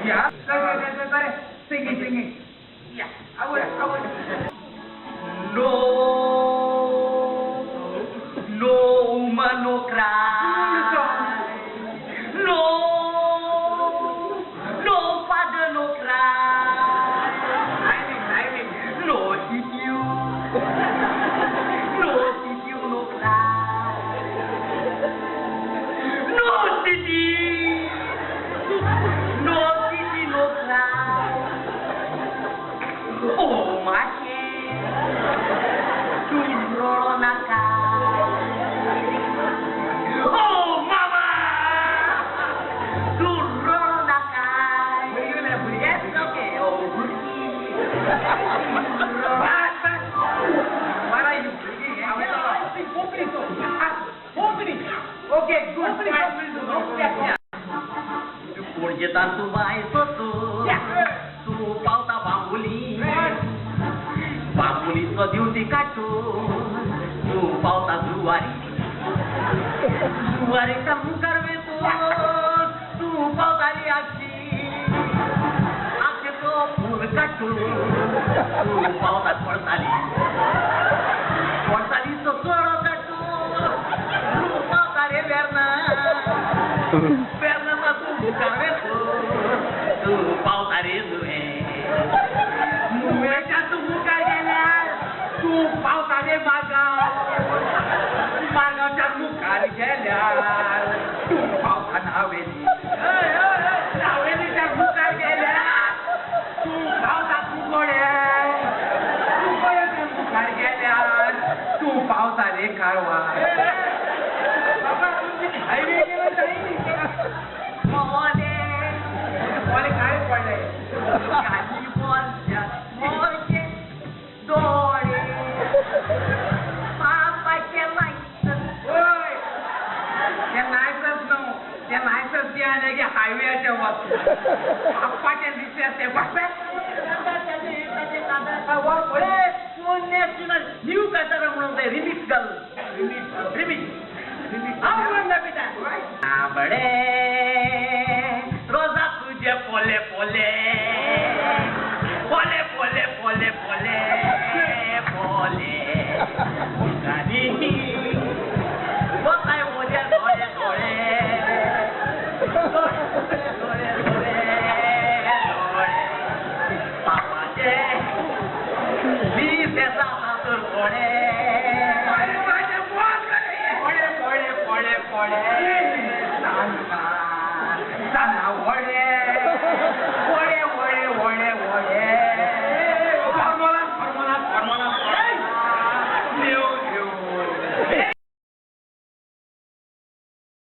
Yeah. Singing. Yeah. I would. No woman, no cry. No father, no cry. I mean. No tissue. No tissue, no cry. No tissue. No tissue, no cry. Oh my head. Oh, mama! Yes, okay. Oh, what are you doing? Opening. Okay, good. Kurjetan tu baik soto. Tu pauta bambuli. Bambuli so diuti katu. Tu pauta juari. Juari kamu karve tu. Tu pauta liachi. Ake to pur katu. Tu pauta portali. Portali so soro katu. Tu pauta re verna. Verna ma tu karve tu. Tu pauta re nue. Nue jatuh muka jalan. Tu pauta re magal. Magal jatuh muka jalan. Tu pauta naweli. Naweli jatuh muka jalan. Tu pauta tukore. Tukore jatuh muka jalan. Tu pauta re karwa. Highway केलं नाही. मोले काय पडले काही बोलच्या मोरचे डोळे पापाचे licence ओय ते licence द्यायला की हायवेच्या वस्तू पापाचे दिसते ते बापे न्यू कॅटर म्हणून ते रिमिक्स घाल रिमिक्स बडे रोजा तुझे पोले